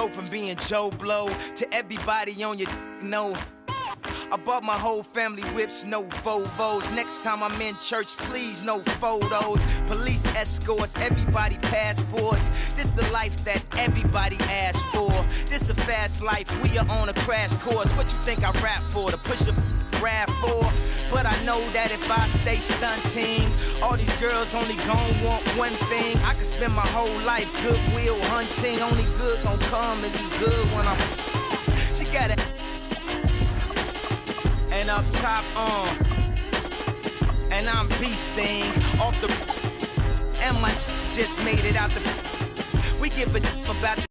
Go from being Joe Blow to everybody on your know. I bought my whole family whips, no Volvos. Next time I'm in church, please, no photos. Police escorts, everybody passports. This the life that everybody asks for. This a fast life, we are on a crash course. What you think I rap for? To push a RAV4? But I know that if I stay stunting, all these girls only gon' want one thing. I could spend my whole life goodwill hunting. Only good gon' come is good when I'm. She got it. And up top, and I'm beasting off the, and my just made it out the. We give a about the.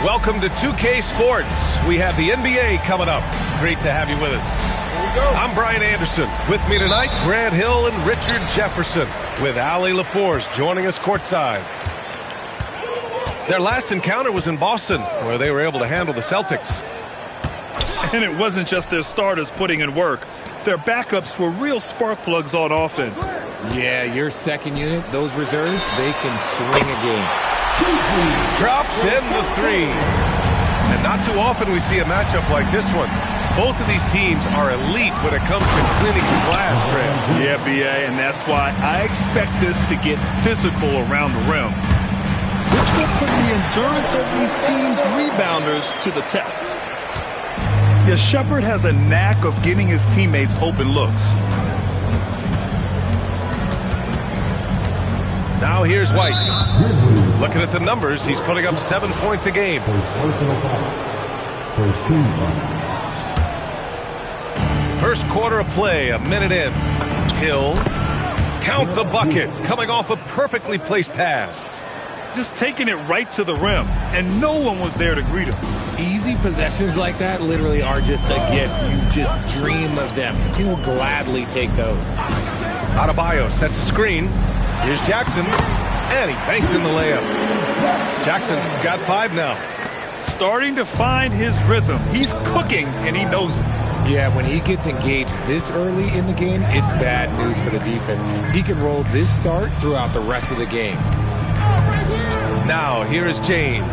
Welcome to 2K Sports. We have the NBA coming up. Great to have you with us. Here we go. I'm Brian Anderson. With me tonight, Grant Hill and Richard Jefferson, with Allie LaForce joining us courtside. Their last encounter was in Boston, where they were able to handle the Celtics. And it wasn't just their starters putting in work. Their backups were real spark plugs on offense. Yeah, your second unit, those reserves, they can swing a game. Drops in the three. And not too often we see a matchup like this one. Both of these teams are elite when it comes to cleaning the glass, Grant. Yeah, B.A., and that's why I expect this to get physical around the rim, which will put the endurance of these teams' rebounders to the test. Yeah, Shepherd has a knack of getting his teammates open looks. Now here's White. Looking at the numbers, he's putting up 7 points a game. First quarter of play, a minute in. Hill, count the bucket, coming off a perfectly placed pass. Just taking it right to the rim, and no one was there to greet him. Easy possessions like that literally are just a gift. You just dream of them. He will gladly take those. Adebayo sets a screen. Here's Jackson, and he banks in the layup. Jackson's got 5 now. Starting to find his rhythm. He's cooking, and he knows it. Yeah, when he gets engaged this early in the game, it's bad news for the defense. He can roll this start throughout the rest of the game. Now, here is James.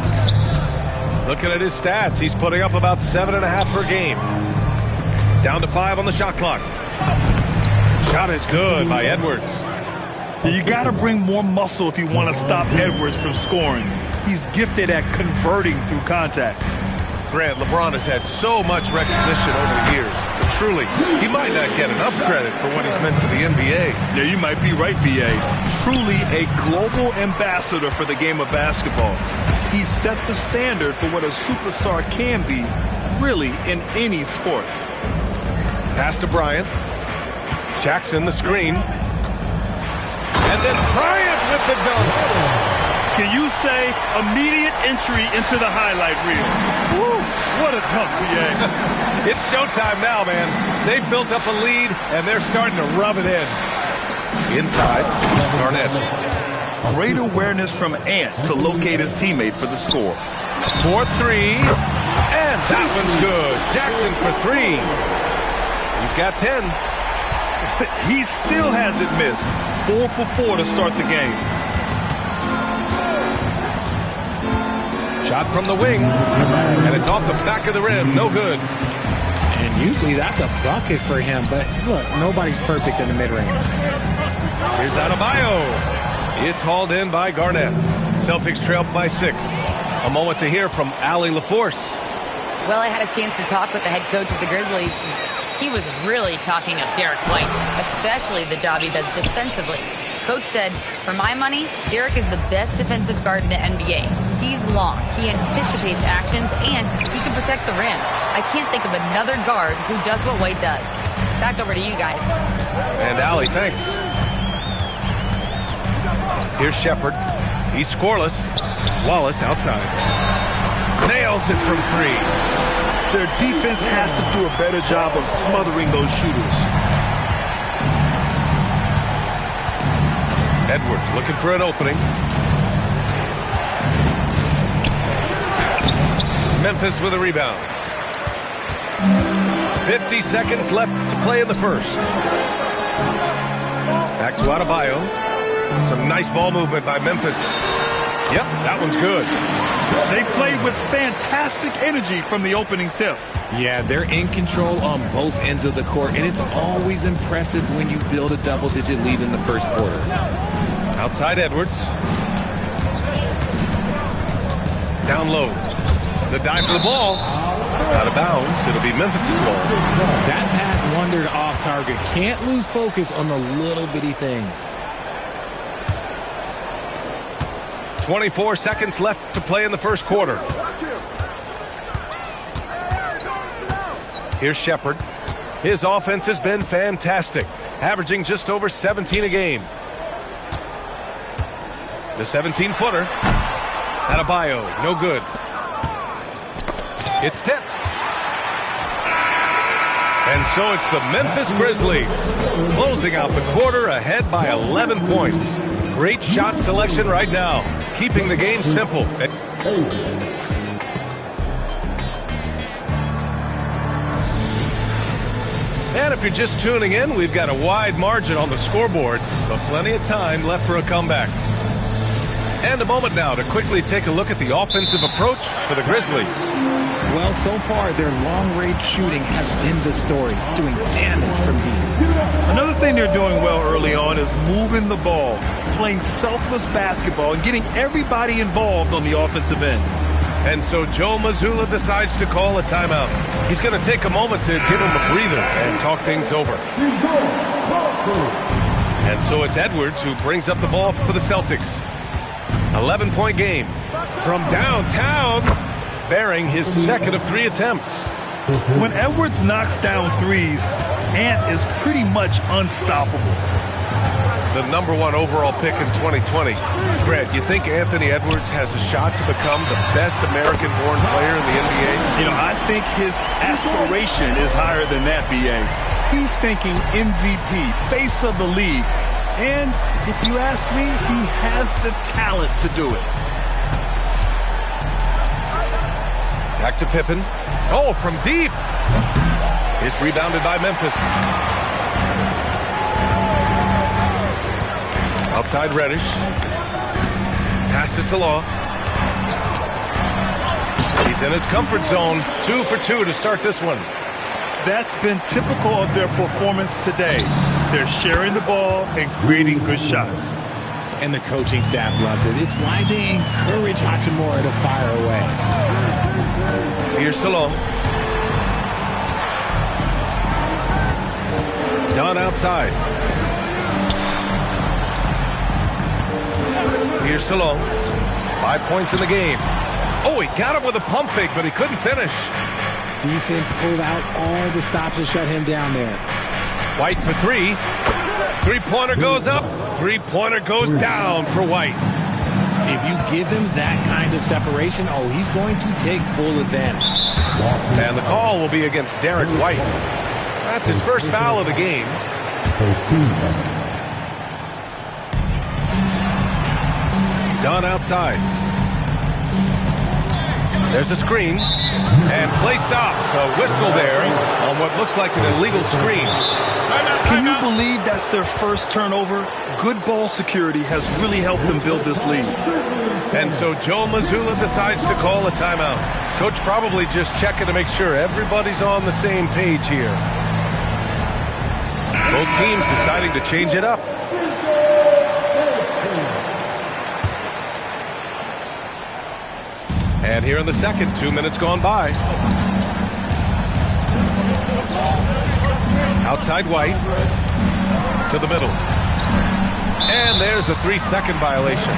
Looking at his stats, he's putting up about 7.5 per game. Down to 5 on the shot clock. Shot is good by Edwards. You got to bring more muscle if you want to stop Edwards from scoring. He's gifted at converting through contact. Grant, LeBron has had so much recognition over the years, but truly, he might not get enough credit for what he's meant to the NBA. Yeah, you might be right, B.A. Truly a global ambassador for the game of basketball. He's set the standard for what a superstar can be, really, in any sport. Pass to Bryant. Jackson, the screen. And then Bryant with the dunk. Can you say immediate entry into the highlight reel? Woo, what a dunk, B.A. It's showtime now, man. They've built up a lead, and they're starting to rub it in. Inside, Garnett. Great awareness from Ant to locate his teammate for the score. 4-3, and that one's good. Jackson for 3. He's got 10. He still hasn't missed. 4 for 4 to start the game. Shot from the wing, and it's off the back of the rim. No good. And usually that's a bucket for him, but look, nobody's perfect in the mid-range. Here's Adebayo. It's hauled in by Garnett. Celtics trailed by 6. A moment to hear from Allie LaForce. Well, I had a chance to talk with the head coach of the Grizzlies. He was really talking up Derek White, especially the job he does defensively. Coach said, for my money, Derek is the best defensive guard in the NBA. He's long, he anticipates actions, and he can protect the rim. I can't think of another guard who does what White does. Back over to you guys. And Allie, thanks. Here's Shepard. He's scoreless. Wallace outside. Nails it from three. Their defense has to do a better job of smothering those shooters. Edwards looking for an opening. Memphis with a rebound. 50 seconds left to play in the first. Back to Adebayo. Some nice ball movement by Memphis. Yep, that one's good. They played with fantastic energy from the opening tip. Yeah, they're in control on both ends of the court, and it's always impressive when you build a double-digit lead in the first quarter. Outside Edwards. Down low. The dive for the ball. Out of bounds. It'll be Memphis's ball. That pass wandered off target. Can't lose focus on the little bitty things. 24 seconds left to play in the first quarter. Here's Shepard. His offense has been fantastic, averaging just over 17 a game. The 17-footer. Adebayo, no good. It's tipped. And so it's the Memphis Grizzlies closing out the quarter ahead by 11 points. Great shot selection right now, keeping the game simple. And if you're just tuning in, we've got a wide margin on the scoreboard, but plenty of time left for a comeback. And a moment now to quickly take a look at the offensive approach for the Grizzlies. Well, so far, their long-range shooting has been the story, doing damage from deep. Another thing they're doing well early on is moving the ball, playing selfless basketball, and getting everybody involved on the offensive end. And so Joe Mazzulla decides to call a timeout. He's going to take a moment to give him a breather and talk things over. And so it's Edwards who brings up the ball for the Celtics. 11-point game from downtown, bearing his second of 3 attempts. When Edwards knocks down threes, Ant is pretty much unstoppable. The #1 overall pick in 2020. Grant, you think Anthony Edwards has a shot to become the best American-born player in the NBA? You know, I think his aspiration is higher than that, B.A. He's thinking MVP, face of the league. And if you ask me, he has the talent to do it. Back to Pippen. Oh, from deep. It's rebounded by Memphis. Outside Reddish. Pass to Salah. He's in his comfort zone. 2 for 2 to start this one. That's been typical of their performance today. They're sharing the ball and creating good shots. And the coaching staff loves it. It's why they encourage Hachimura to fire away. Here's Salah. Down outside. Here's Salah. 5 points in the game. Oh, he got him with a pump fake, but he couldn't finish. Defense pulled out all the stops to shut him down there. White for 3. Three-pointer goes up. Three-pointer goes down for White. If you give him that kind of separation, oh, he's going to take full advantage. And the call will be against Derek White. That's his first foul of the game. Dunn outside. There's a screen. And play stops. A whistle there on what looks like an illegal screen. Can you believe that's their first turnover? Good ball security has really helped them build this lead. And so Joe Mazzulla decides to call a timeout. Coach probably just checking to make sure everybody's on the same page here. Both teams deciding to change it up. And here in the second, 2 minutes gone by. Outside White to the middle. And there's a 3-second violation.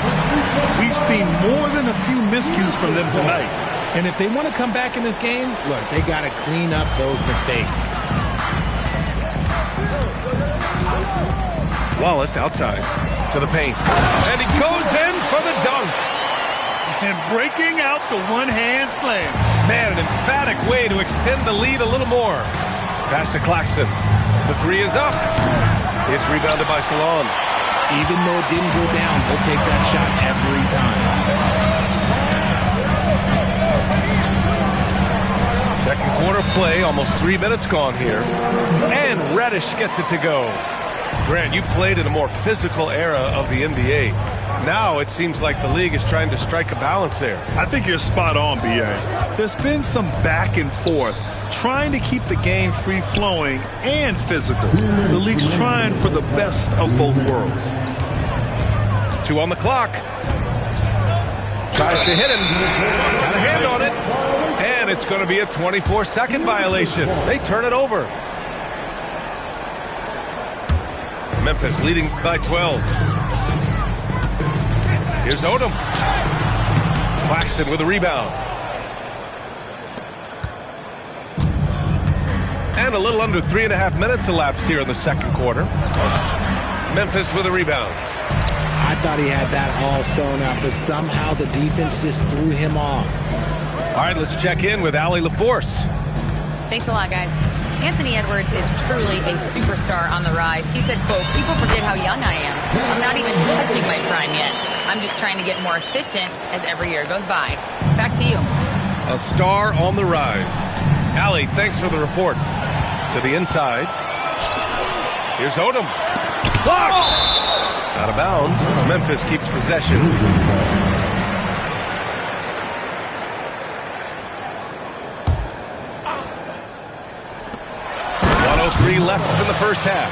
We've seen more than a few miscues from them tonight. And if they want to come back in this game, look, they got to clean up those mistakes. Wallace outside to the paint. And he goes in for the dunk. And breaking out the one-hand slam. Man, an emphatic way to extend the lead a little more. Pass to Claxton. The three is up. It's rebounded by Salon. Even though it didn't go down, he'll take that shot every time. Second quarter play, almost 3 minutes gone here. And Reddish gets it to go. Grant, you played in a more physical era of the NBA. Now it seems like the league is trying to strike a balance there. I think you're spot on, B.A. There's been some back and forth, trying to keep the game free-flowing and physical. The league's trying for the best of both worlds. 2 on the clock. Tries to hit him. Got a hand on it. And it's going to be a 24-second violation. They turn it over. Memphis leading by 12. Here's Odom. Claxton with a rebound. And a little under 3.5 minutes elapsed here in the second quarter. Memphis with a rebound. I thought he had that all sewn up, but somehow the defense just threw him off. All right, let's check in with Allie LaForce. Thanks a lot, guys. Anthony Edwards is truly a superstar on the rise. He said, quote, "People forget how young I am. I'm not even touching my prime yet. I'm just trying to get more efficient as every year goes by." Back to you. A star on the rise. Allie, thanks for the report. To the inside. Here's Odom. Blocked! Out of bounds. Memphis keeps possession. 1:03 left in the first half.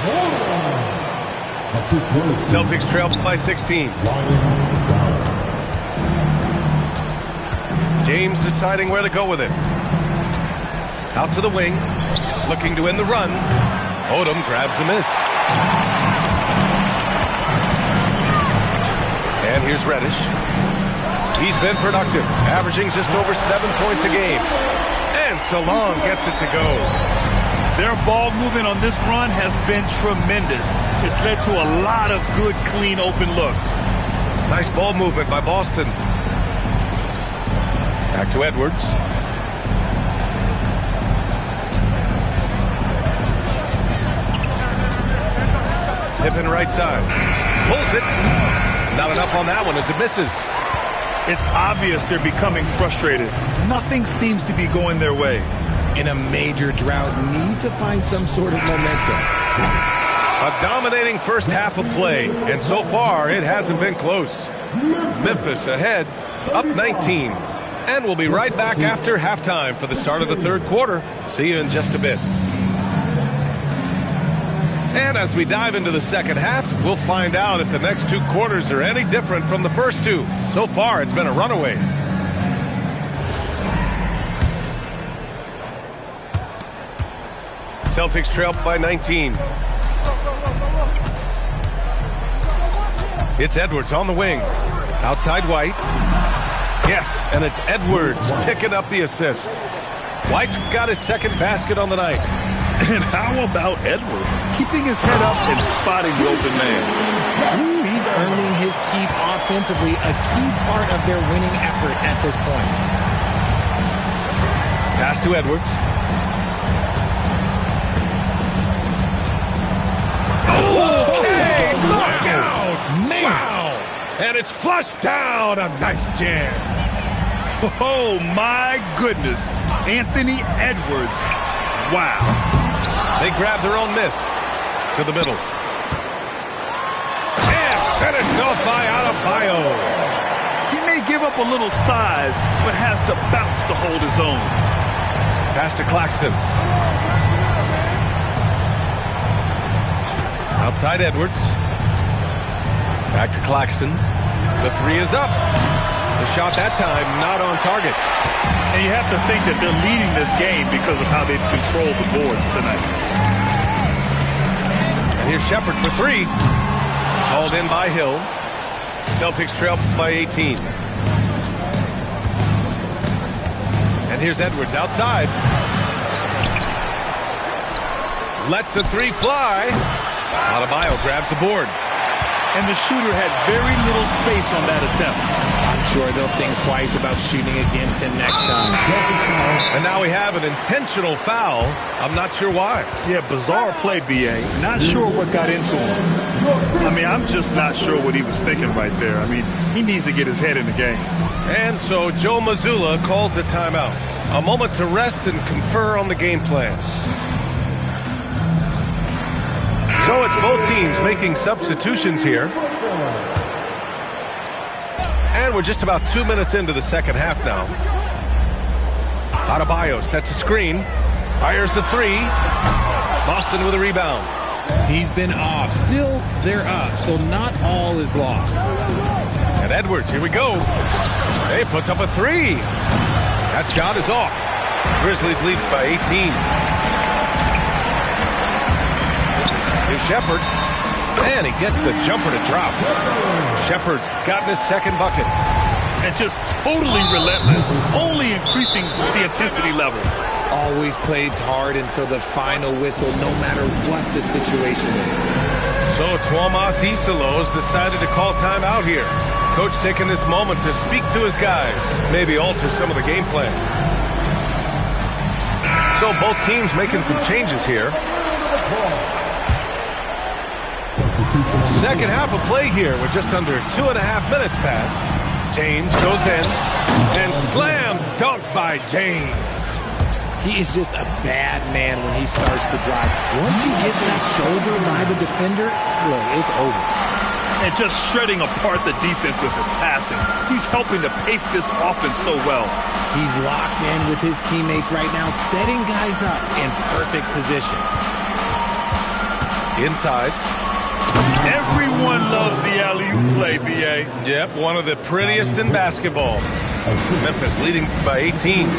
Celtics trail by 16. James deciding where to go with it. Out to the wing. Looking to end the run. Odom grabs the miss. And here's Reddish. He's been productive, averaging just over 7 points a game. And Salon gets it to go. Their ball movement on this run has been tremendous. It's led to a lot of good, clean, open looks. Nice ball movement by Boston. Back to Edwards. Pippen right side. Pulls it. Not enough on that one as it misses. It's obvious they're becoming frustrated. Nothing seems to be going their way. In a major drought, need to find some sort of momentum. A dominating first half of play, and so far it hasn't been close. Memphis ahead, up 19. And we'll be right back after halftime for the start of the third quarter. See you in just a bit. And as we dive into the second half, we'll find out if the next 2 quarters are any different from the first 2. So far, it's been a runaway. Celtics trail by 19. It's Edwards on the wing. Outside White. Yes, and it's Edwards picking up the assist. White's got his second basket on the night. And how about Edwards keeping his head up and spotting the open man? He's earning his keep offensively, a key part of their winning effort at this point. Pass to Edwards. Okay, knockout! Wow! And it's flushed down. A nice jam. Oh, my goodness. Anthony Edwards. Wow. They grab their own miss to the middle. And finished off by Adebayo. He may give up a little size, but has the bounce to hold his own. Pass to Claxton. Outside Edwards. Back to Claxton. The three is up. The shot that time not on target. And you have to think that they're leading this game because of how they've controlled the boards tonight. And here's Shepherd for three. Called in by Hill. Celtics trail by 18. And here's Edwards outside. Lets the three fly. Adebayo grabs the board. And the shooter had very little space on that attempt. I'm sure they'll think twice about shooting against him next time. And now we have an intentional foul. I'm not sure why. Yeah, bizarre play, B.A. Not sure what got into him. I mean, I'm just not sure what he was thinking right there. I mean, he needs to get his head in the game. And so Joe Mazzulla calls the timeout. A moment to rest and confer on the game plan. So it's both teams making substitutions here. And we're just about 2 minutes into the second half now. Adebayo sets a screen. Fires the three. Boston with a rebound. He's been off. Still, they're up, so not all is lost. And Edwards, here we go. He puts up a three. That shot is off. Grizzlies lead by 18. Here's Shepherd. And he gets the jumper to drop. Shepherd's gotten his second bucket. And just totally relentless, only increasing the intensity level. Always plays hard until the final whistle, no matter what the situation is. So Tuomas Isalos decided to call timeout here. Coach taking this moment to speak to his guys, maybe alter some of the game plan. So both teams making some changes here. Second half of play here with just under 2.5 minutes passed. James goes in and slam dunk by James. He is just a bad man when he starts to drive. Once he gets that shoulder by the defender, look, it's over. And just shredding apart the defense with his passing. He's helping to pace this offense so well. He's locked in with his teammates right now, setting guys up in perfect position. Inside. Everyone loves the alley-oop play, B.A. Yep, one of the prettiest in basketball. Memphis leading by 18.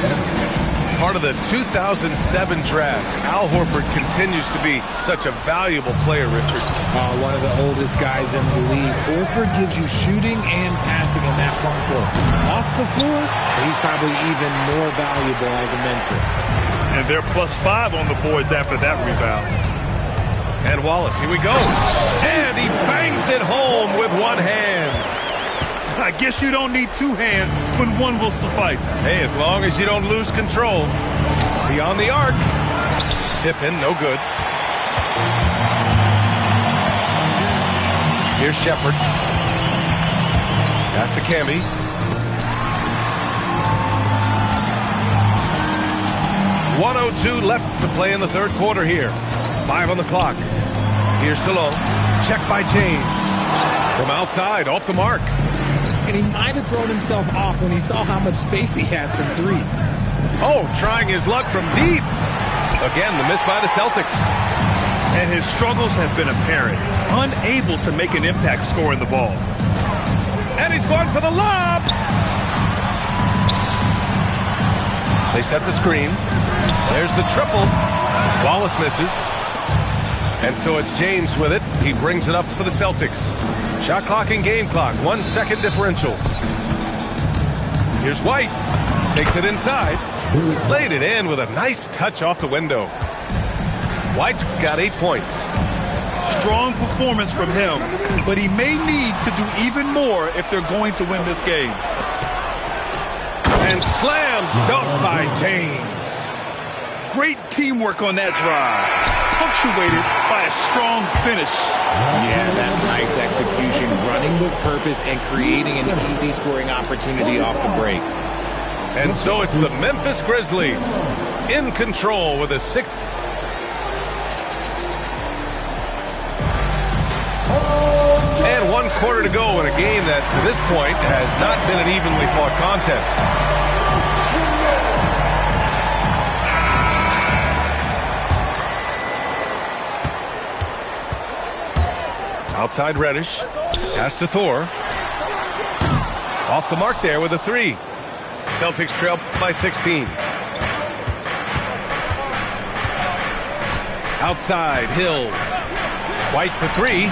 Part of the 2007 draft, Al Horford continues to be such a valuable player, Richard. One of the oldest guys in the league. Horford gives you shooting and passing in that front court. Off the floor, he's probably even more valuable as a mentor. And they're +5 on the boards after that rebound. And Wallace, here we go. And he bangs it home with one hand. I guess you don't need two hands when one will suffice. Hey, as long as you don't lose control. Beyond the arc. Pippen, no good. Here's Shepherd. Pass to Camby. .102 left to play in the third quarter here. 5 on the clock. Here's Salon. Check by James. From outside, off the mark. And he might have thrown himself off when he saw how much space he had from three. Oh, trying his luck from deep. Again, the miss by the Celtics. And his struggles have been apparent. Unable to make an impact scoring the ball. And he's going for the lob. They set the screen. There's the triple. Wallace misses. And so it's James with it. He brings it up for the Celtics. Shot clock and game clock. 1 second differential. Here's White. Takes it inside. Laid it in with a nice touch off the window. White's got 8 points. Strong performance from him, but he may need to do even more if they're going to win this game. And slam dunk by James. Great teamwork on that drive, punctuated by a strong finish. Yeah, that's nice execution, running with purpose and creating an easy scoring opportunity off the break. And so it's the Memphis Grizzlies in control with a 6. And 1 quarter to go in a game that, to this point, has not been an evenly fought contest. Outside Reddish. Pass to Thor. Off the mark there with a 3. Celtics trail by 16. Outside, Hill. White for 3.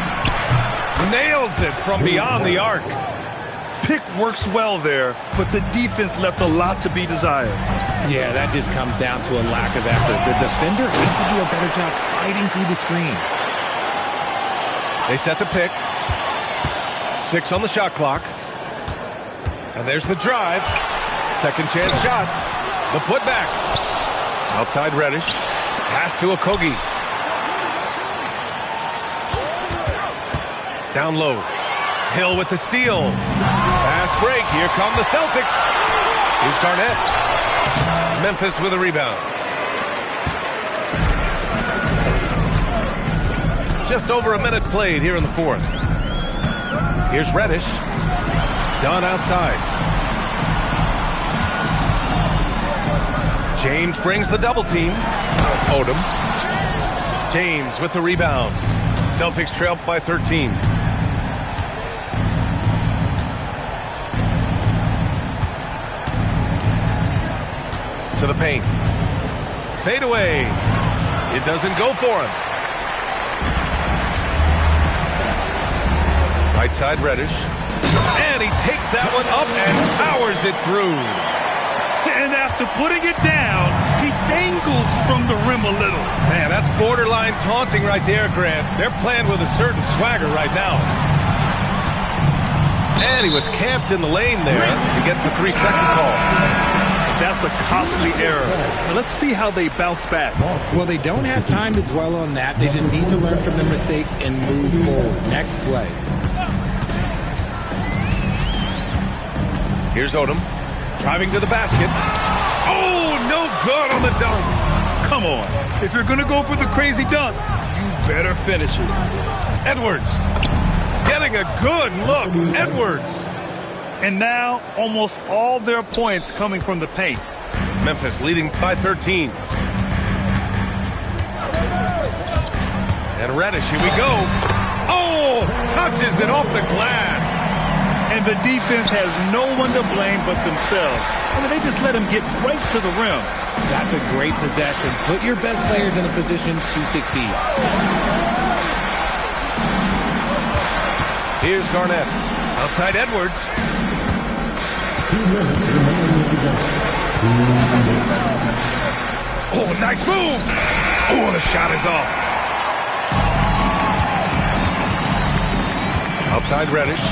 Nails it from beyond the arc. Pick works well there, but the defense left a lot to be desired. Yeah, that just comes down to a lack of effort. The defender needs to do a better job fighting through the screen. They set the pick. 6 on the shot clock. And there's the drive. Second chance shot. The putback. Outside Reddish. Pass to Okogie. Down low. Hill with the steal. Pass break. Here come the Celtics. Here's Garnett. Memphis with a rebound. Just over a minute played here in the fourth. Here's Reddish. Dunn outside. James brings the double team. Odom. James with the rebound. Celtics trail by 13. To the paint. Fade away. It doesn't go for him. Right side Reddish. And he takes that one up and powers it through. And after putting it down, he dangles from the rim a little. Man, that's borderline taunting right there, Grant. They're playing with a certain swagger right now. And he was camped in the lane there. He gets a 3-second call. That's a costly error. Now let's see how they bounce back. Well, they don't have time to dwell on that. They just need to learn from their mistakes and move forward. Next play. Here's Odom. Driving to the basket. Oh, no good on the dunk. Come on. If you're going to go for the crazy dunk, you better finish it. Edwards. Getting a good look. Edwards. And now, almost all their points coming from the paint. Memphis leading by 13. And Reddish, here we go. Oh, touches it off the glass. And the defense has no one to blame but themselves. I mean, they just let him get right to the rim. That's a great possession. Put your best players in a position to succeed. Here's Garnett. Outside Edwards. Oh, nice move. Oh, the shot is off. Outside Reddish.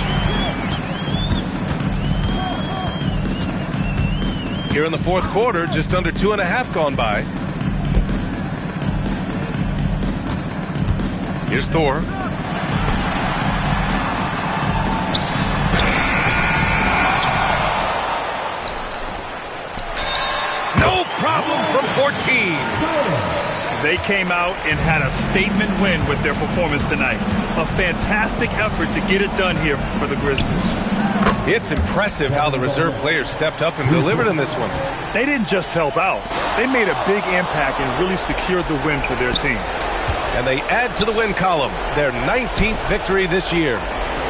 Here in the fourth quarter, just under 2.5 gone by. Here's Thor. No problem from 14. They came out and had a statement win with their performance tonight. A fantastic effort to get it done here for the Grizzlies. It's impressive how the reserve players stepped up and delivered in this one. They didn't just help out. They made a big impact and really secured the win for their team. And they add to the win column, their 19th victory this year.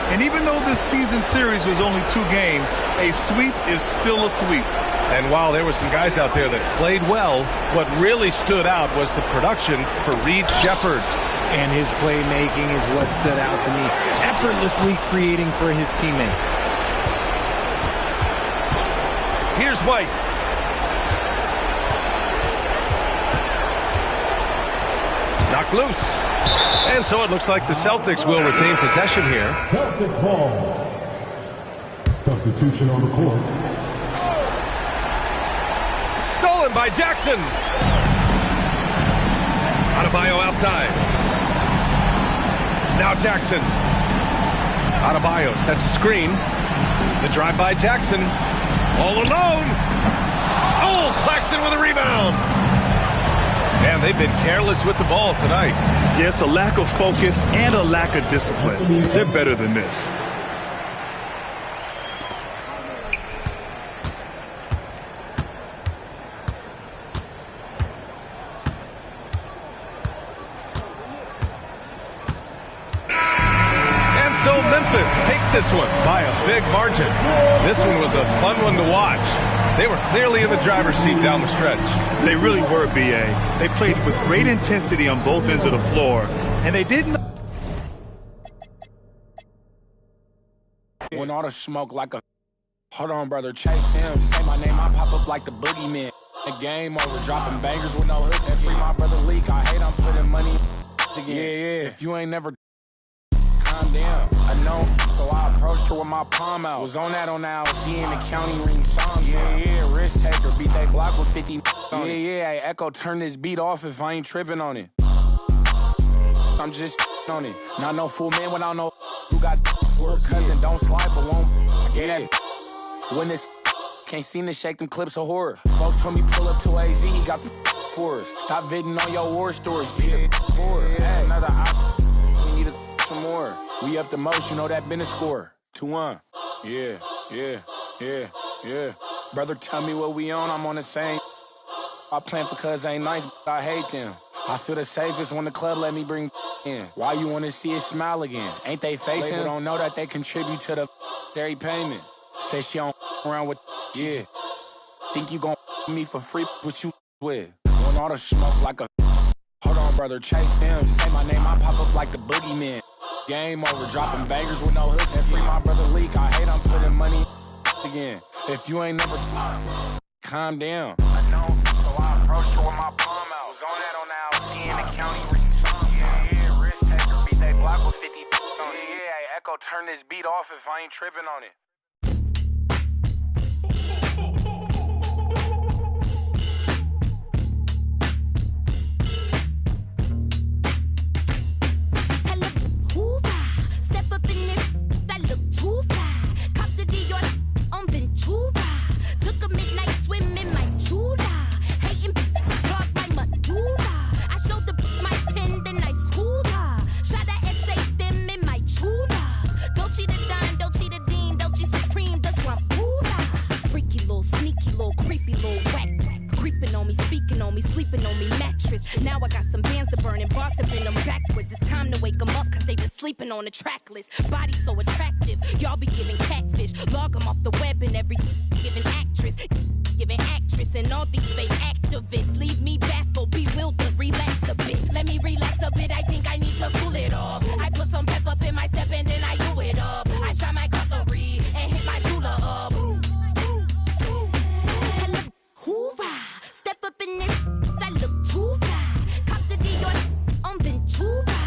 And even though this season series was only 2 games, a sweep is still a sweep. And while there were some guys out there that played well, what really stood out was the production for Reed Sheppard. And his playmaking is what stood out to me, effortlessly creating for his teammates. Here's White. Knocked loose. And so it looks like the Celtics will retain possession here. Celtics ball. Substitution on the court. Stolen by Jackson. Adebayo outside. Now Jackson. Adebayo sets a screen. The drive by Jackson. All alone. Oh, Claxton with a rebound. And they've been careless with the ball tonight. Yeah, it's a lack of focus and a lack of discipline. They're better than this. So Memphis takes this one by a big margin. This one was a fun one to watch. They were clearly in the driver's seat down the stretch. They really were, B.A. They played with great intensity on both ends of the floor, and they didn't When all the smoke like a... Hold on, brother, chase him. Say my name, I pop up like the boogeyman. The game over, dropping bangers with no hooks. And free my brother Leak, I hate I'm putting money again. Yeah. If you ain't never... Calm down. I know, so I approached her with my palm out. Was on that LC in the county ring song. Yeah. Risk taker, beat that block with 50 on it. Yeah. Hey, Echo, turn this beat off if I ain't tripping on it. I'm just on it. Not no fool man without no who got for a cousin. Don't slide, but won't. I get that. When this can't seem to shake them clips of horror. Folks told me pull up to AZ, he got the for us. Stop viding on your war stories. Be the for hey, another op. We need some more. We up the most, you know that been a score. 2-1. Yeah. Brother, tell me what we on, I'm on the same. I plan for cuz ain't nice, but I hate them. I feel the safest when the club let me bring in. Why you wanna see it smile again? Ain't they facing? Label don't know that they contribute to the dairy payment. Say she don't around with yeah. Think you gon' me for free, what you with? When all the smoke like a... Hold on, brother, chase him. Say my name, I pop up like the boogeyman. Game over, dropping bangers with no hooks. And free my brother Leak, I hate I'm putting money again. If you ain't never... Calm down. I know, so I approached her with my palm out. Was on that LC in the county ring song. Yeah. Risk taker, beat that block with 50 on it. Yeah. Echo, turn this beat off if I ain't tripping on it. Sleeping on me mattress. Now I got some bands to burn and bars to bend them backwards. It's time to wake them up cause they been sleeping on the track list. Body so attractive, y'all be giving catfish. Log them off the web and every giving actress. Giving actress and all these fake activists. Leave me baffled, bewildered, relax a bit. Let me relax a bit, I think I need to cool it off. I put some pep up in my step and then I do it up. I shine my cutlery and hit my jeweler up. Tell them, hoorah, step up in this. Too fly, cop the Dior on Ventura.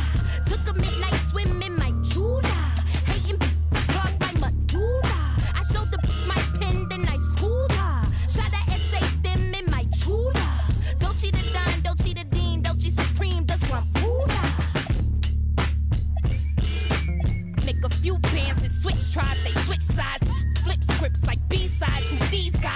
Took a midnight swim in my Chula. Hating clogged my medulla. I showed the my pen, then I schooled her. Shot a essay them in my Chula. Dolce the Don, Dolce the Dean, Dolce Supreme, the Swampula. Make a few bands and switch tribes, they switch sides. Flip scripts like B-sides, who these guys?